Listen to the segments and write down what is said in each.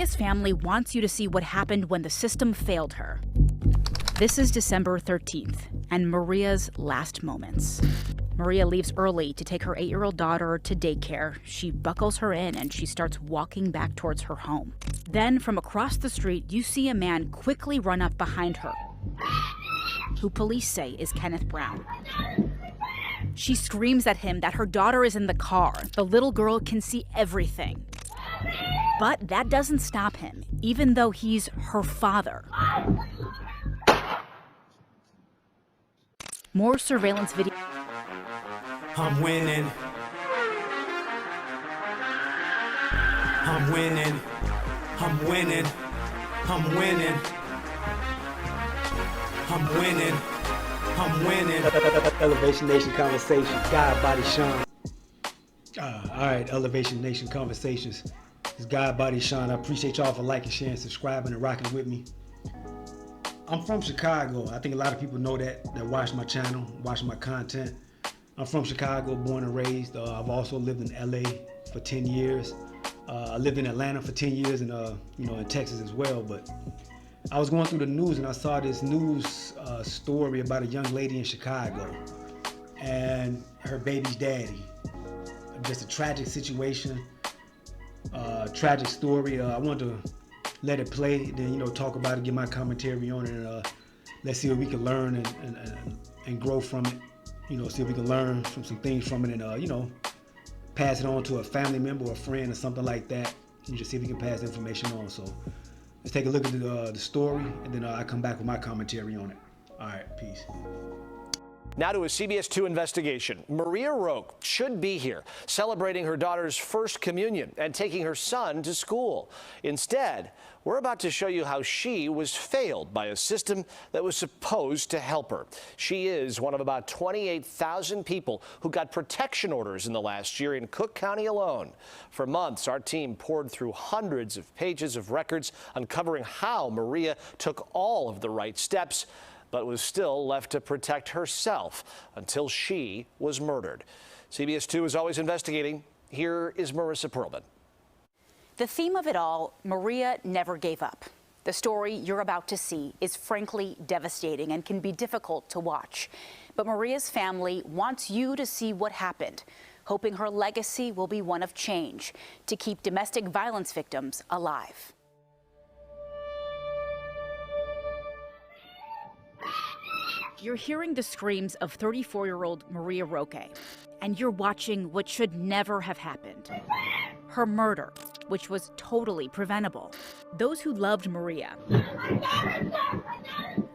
Maria's family wants you to see what happened when the system failed her. This is December 13th, and Maria's last moments. Maria leaves early to take her 8-year-old daughter to daycare. She buckles her in and she starts walking back towards her home. Then, from across the street, you see a man quickly run up behind her, who police say is Kenneth Brown. She screams at him that her daughter is in the car. The little girl can see everything. But that doesn't stop him, even though he's her father. More surveillance video. I'm winning. I'm winning. I'm winning. I'm winning. I'm winning. I'm winning. Elevation Nation Conversations, God Body Sean. All right, Elevation Nation Conversations. It's God Body Sean. I appreciate y'all for liking, sharing, subscribing, and rocking with me. I'm from Chicago. I think a lot of people know that watch my channel, watch my content. I'm from Chicago, born and raised. I've also lived in LA for 10 years. I lived in Atlanta for 10 years and in Texas as well. But I was going through the news and I saw this news story about a young lady in Chicago and her baby's daddy. Just a tragic situation, tragic story. I wanted to let it play, then talk about it, give my commentary on it, and let's see what we can learn and grow from it. See if we can learn from some things from it, and pass it on to a family member or a friend or something like that, and just see if we can pass the information on. So let's take a look at the story, and then I come back with my commentary on it. All right, peace. Now to a CBS 2 investigation. Maria Roque should be here celebrating her daughter's first communion and taking her son to school. Instead, we're about to show you how she was failed by a system that was supposed to help her. She is one of about 28,000 people who got protection orders in the last year in Cook County alone. For months, our team poured through hundreds of pages of records uncovering how Maria took all of the right steps, but was still left to protect herself until she was murdered. CBS 2 is always investigating. Here is Marissa Perlman. The theme of it all, Maria never gave up. The story you're about to see is frankly devastating and can be difficult to watch. But Maria's family wants you to see what happened, hoping her legacy will be one of change to keep domestic violence victims alive. You're hearing the screams of 34-year-old Maria Roque, and you're watching what should never have happened. Her murder, which was totally preventable. Those who loved Maria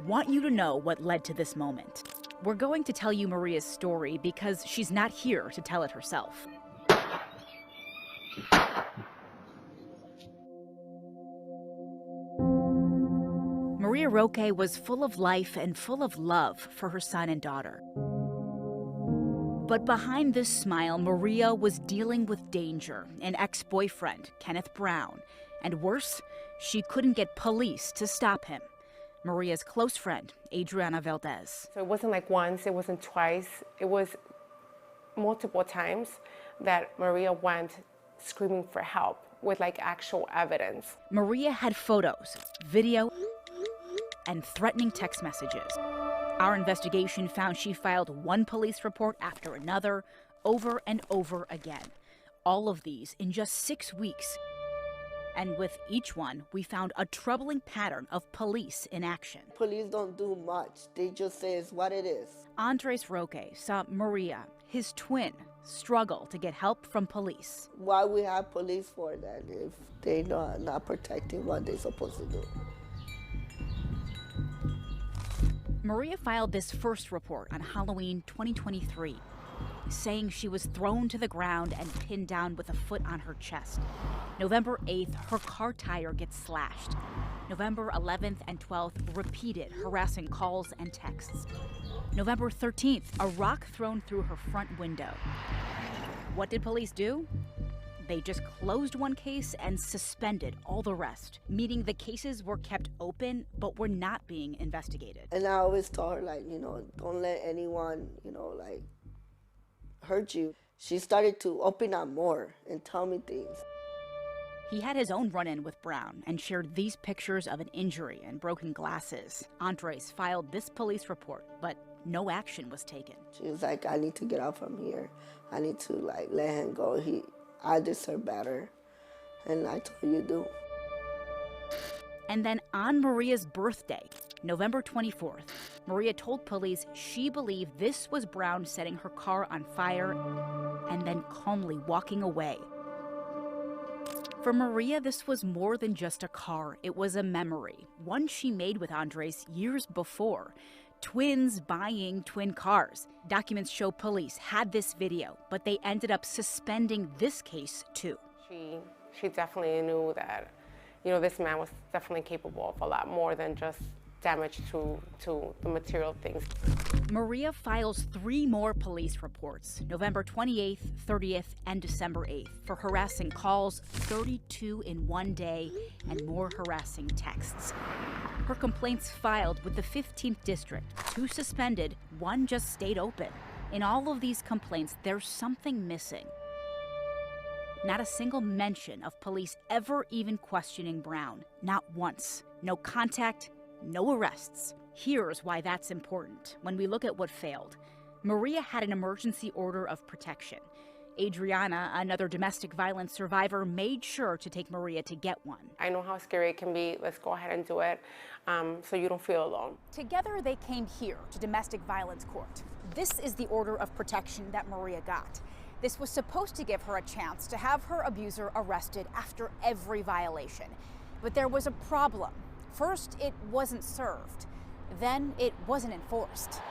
want you to know what led to this moment. We're going to tell you Maria's story because she's not here to tell it herself. Maria Roque was full of life and full of love for her son and daughter. But behind this smile, Maria was dealing with danger, an ex-boyfriend, Kenneth Brown, and worse, she couldn't get police to stop him. Maria's close friend, Adriana Valdez. So it wasn't like once, it wasn't twice, it was multiple times that Maria went screaming for help with like actual evidence. Maria had photos, video, and threatening text messages. Our investigation found she filed one police report after another, over and over again. All of these in just 6 weeks. And with each one, we found a troubling pattern of police inaction. Police don't do much. They just say it's what it is. Andres Roque saw Maria, his twin, struggle to get help from police. Why we have police for that if they're not protecting what they're supposed to do? Maria filed this first report on Halloween 2023, saying she was thrown to the ground and pinned down with a foot on her chest. November 8th, her car tire gets slashed. November 11th and 12th, repeated harassing calls and texts. November 13th, a rock thrown through her front window. What did police do? They just closed one case and suspended all the rest, meaning the cases were kept open but were not being investigated. And I always told her, like, don't let anyone, hurt you. She started to open up more and tell me things. He had his own run-in with Brown and shared these pictures of an injury and broken glasses. Andres filed this police report, but no action was taken. She was like, I need to get out from here. I need to let him go. I deserve better. And I told you do. And then on Maria's birthday, November 24th, Maria told police she believed this was Brown setting her car on fire and then calmly walking away. For Maria, this was more than just a car. It was a memory, one she made with Andres years before. Twins buying twin cars. Documents show police had this video, but they ended up suspending this case too. She definitely knew that, this man was definitely capable of a lot more than just damage to the material things. Maria files 3 more police reports, November 28th, 30th, and December 8th, for harassing calls, 32 in one day, and more harassing texts. Her complaints filed with the 15th District, 2 suspended, 1 just stayed open. In all of these complaints, there's something missing. Not a single mention of police ever even questioning Brown. Not once. No contact, no arrests. Here's why that's important when we look at what failed. Maria had an emergency order of protection. Adriana, another domestic violence survivor, made sure to take Maria to get one. I know how scary it can be. Let's go ahead and do it so you don't feel alone. Together, they came here to domestic violence court. This is the order of protection that Maria got. This was supposed to give her a chance to have her abuser arrested after every violation. But there was a problem. First, it wasn't served. Then it wasn't enforced.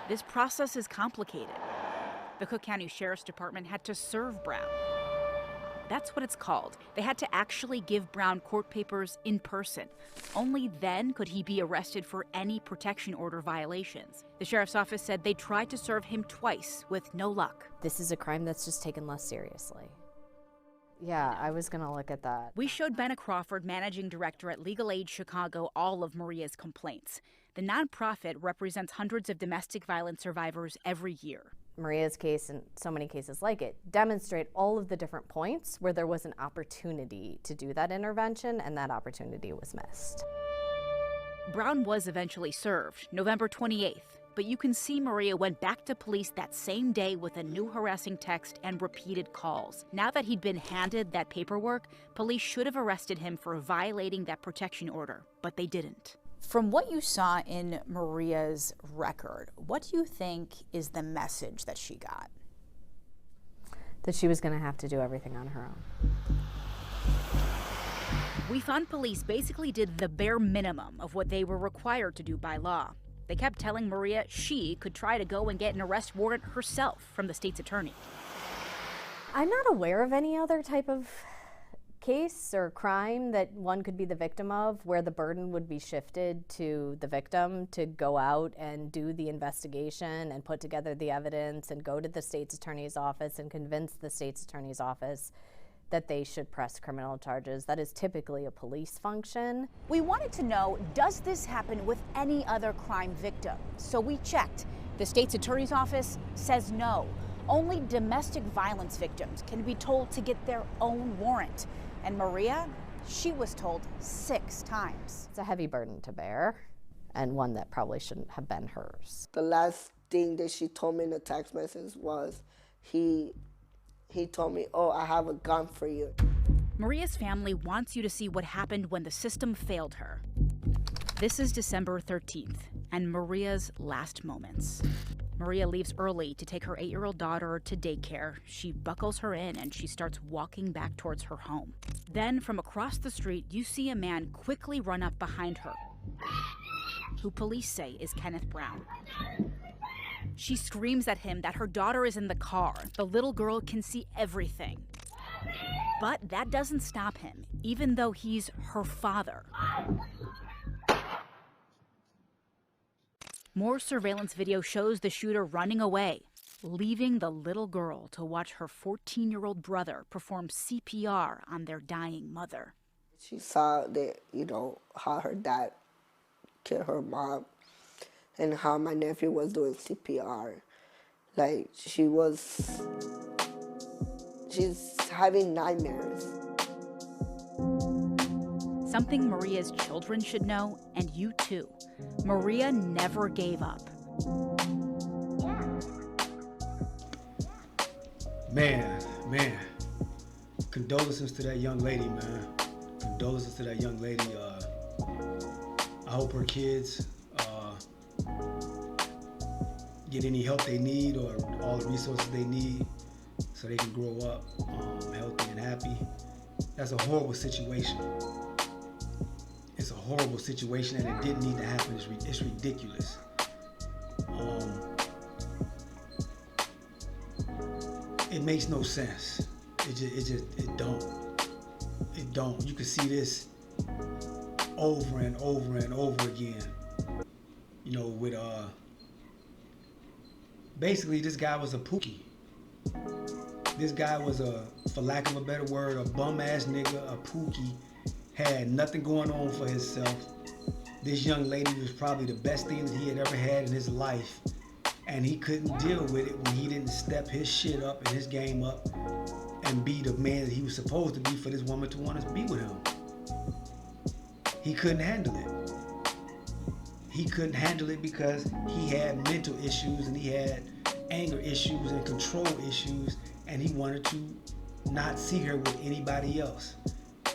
This process is complicated. The Cook County Sheriff's Department had to serve Brown. That's what it's called. They had to actually give Brown court papers in person. Only then could he be arrested for any protection order violations. The sheriff's office said they tried to serve him twice with no luck. This is a crime that's just taken less seriously. Yeah, I was going to look at that. We showed Benna Crawford, managing director at Legal Aid Chicago, all of Maria's complaints. The nonprofit represents hundreds of domestic violence survivors every year. Maria's case and so many cases like it demonstrate all of the different points where there was an opportunity to do that intervention, and that opportunity was missed. Brown was eventually served, November 28th. But you can see Maria went back to police that same day with a new harassing text and repeated calls. Now that he'd been handed that paperwork, police should have arrested him for violating that protection order, but they didn't. From what you saw in Maria's record, what do you think is the message that she got? That she was going to have to do everything on her own. We found police basically did the bare minimum of what they were required to do by law. They kept telling Maria she could try to go and get an arrest warrant herself from the state's attorney. I'm not aware of any other type of case or crime that one could be the victim of where the burden would be shifted to the victim to go out and do the investigation and put together the evidence and go to the state's attorney's office and convince the state's attorney's office that they should press criminal charges. That is typically a police function. We wanted to know, does this happen with any other crime victim? So we checked. The state's attorney's office says no. Only domestic violence victims can be told to get their own warrant. And Maria, she was told 6 times. It's a heavy burden to bear, and one that probably shouldn't have been hers. The last thing that she told me in the text message was he told me, oh, I have a gun for you. Maria's family wants you to see what happened when the system failed her. This is December 13th, and Maria's last moments. Maria leaves early to take her 8-year-old daughter to daycare. She buckles her in and she starts walking back towards her home. Then, from across the street, you see a man quickly run up behind her, who police say is Kenneth Brown. She screams at him that her daughter is in the car. The little girl can see everything. But that doesn't stop him, even though he's her father. More surveillance video shows the shooter running away, leaving the little girl to watch her 14-year-old brother perform CPR on their dying mother. She saw that, how her dad killed her mom and how my nephew was doing CPR. Like, she's having nightmares. Something Maria's children should know, and you too. Maria never gave up. Man. Condolences to that young lady, man. Condolences to that young lady. I hope her kids get any help they need or all the resources they need so they can grow up healthy and happy. That's a horrible situation. It's a horrible situation and it didn't need to happen. It's ridiculous. It makes no sense. It don't. You can see this over and over and over again. You know, with basically this guy was a pookie. This guy was for lack of a better word, a bum ass nigga, a pookie, had nothing going on for himself. This young lady was probably the best thing that he had ever had in his life. And he couldn't deal with it when he didn't step his shit up and his game up and be the man that he was supposed to be for this woman to want to be with him. He couldn't handle it. He couldn't handle it because he had mental issues and he had anger issues and control issues, and he wanted to not see her with anybody else,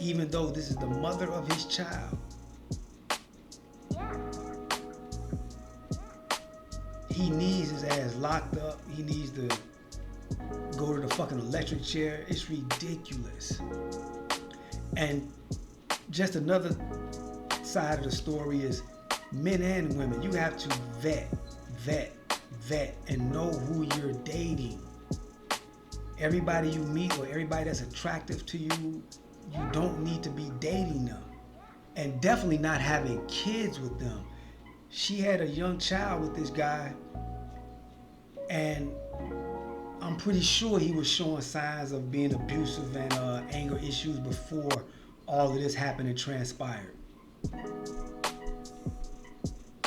even though this is the mother of his child. He needs his ass locked up. He needs to go to the fucking electric chair. It's ridiculous. And just another side of the story is men and women. You have to vet, and know who you're dating. Everybody you meet or everybody that's attractive to you, you don't need to be dating them. And definitely not having kids with them. She had a young child with this guy, and I'm pretty sure he was showing signs of being abusive and anger issues before all of this happened and transpired.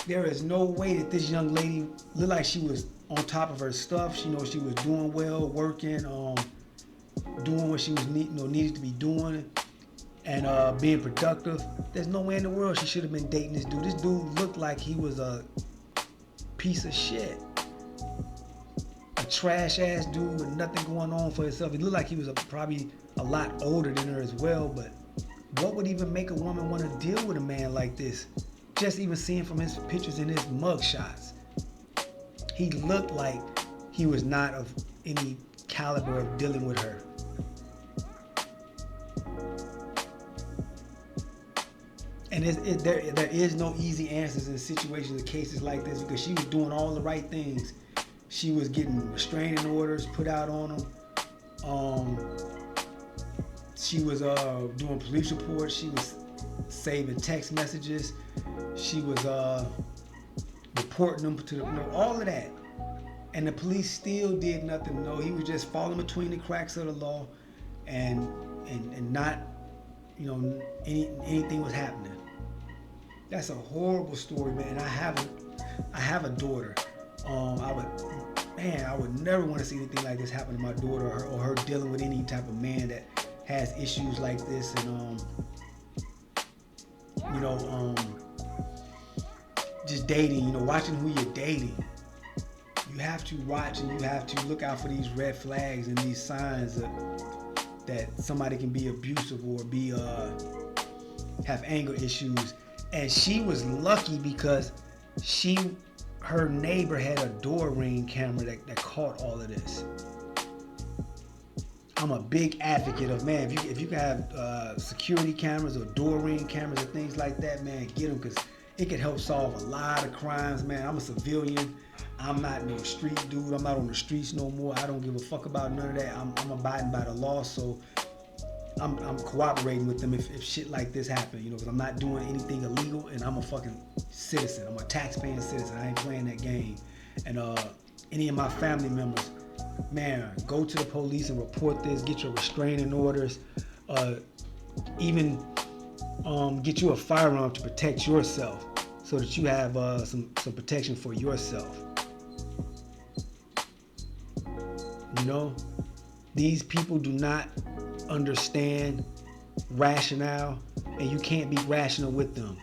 There is no way that this young lady looked like she was on top of her stuff. She knows she was doing well, working, doing what she was needed to be doing, and being productive. There's no way in the world she should have been dating this dude. This dude looked like he was a piece of shit. A trash ass dude with nothing going on for himself. He looked like he was probably a lot older than her as well, but what would even make a woman want to deal with a man like this? Just even seeing from his pictures and his mug shots. He looked like he was not of any caliber of dealing with her. And there is no easy answers in situations and cases like this, because she was doing all the right things. She was getting restraining orders put out on him. She was doing police reports. She was saving text messages. She was reporting them to all of that. And the police still did nothing. No, he was just falling between the cracks of the law, and not, anything was happening. That's a horrible story, man. I have a daughter. I would never want to see anything like this happen to my daughter, or her dealing with any type of man that has issues like this, and just dating, watching who you're dating. You have to watch and you have to look out for these red flags and these signs that somebody can be abusive or be have anger issues. And she was lucky because her neighbor had a door ring camera that caught all of this. I'm a big advocate of, man, if you can have security cameras or door ring cameras or things like that, man, get them, because it could help solve a lot of crimes, man. I'm a civilian. I'm not no street dude. I'm not on the streets no more. I don't give a fuck about none of that. I'm abiding by the law, so I'm cooperating with them if shit like this happen, because I'm not doing anything illegal, and I'm a fucking citizen. I'm a taxpaying citizen. I ain't playing that game. And any of my family members, man, go to the police and report this. Get your restraining orders. Even get you a firearm to protect yourself, so that you have some protection for yourself. These people do not understand rationale. and you can't be rational with them.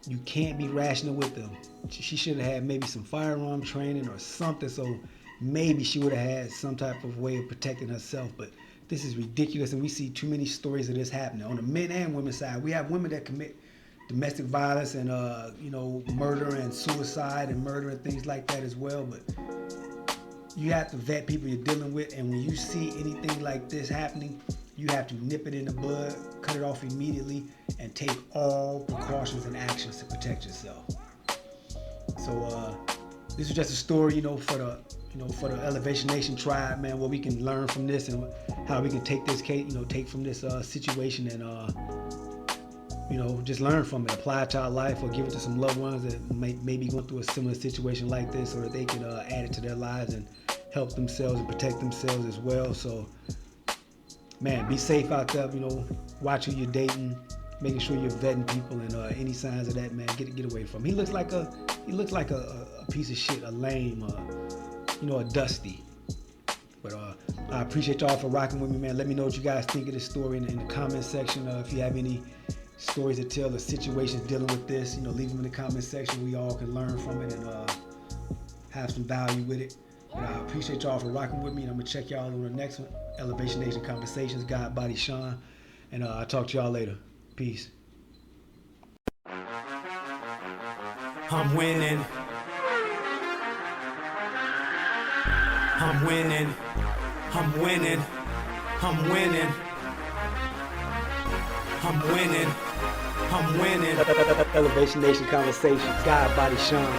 You can't be rational with them. She should have had maybe some firearm training or something, so maybe she would have had some type of way of protecting herself. But this is ridiculous, and we see too many stories of this happening on the men and women side. We have women that commit domestic violence and murder and suicide and murder and things like that as well. But you have to vet people you're dealing with, and when you see anything like this happening, you have to nip it in the bud, cut it off immediately, and take all precautions and actions to protect yourself. So this is just a story, for the Elevation Nation tribe, man, where we can learn from this and how we can take this case, take from this situation and just learn from it, apply it to our life, or give it to some loved ones that may be going through a similar situation like this, so that they can add it to their lives and help themselves and protect themselves as well. So, man, be safe out there. Watch who you're dating, making sure you're vetting people, and any signs of that, man, get away from him. He looks like a piece of shit, a lame, a dusty. But I appreciate y'all for rocking with me, man. Let me know what you guys think of this story in the comment section. If you have any stories to tell or situations dealing with this, leave them in the comment section. We all can learn from it and have some value with it. But I appreciate y'all for rocking with me, and I'm gonna check y'all on the next one. Elevation Nation Conversations, God Body Sean, and I'll talk to y'all later. Peace. I'm winning. I'm winning. I'm winning. I'm winning. I'm winning. I'm winning. Elevation Nation Conversations, God Body Sean.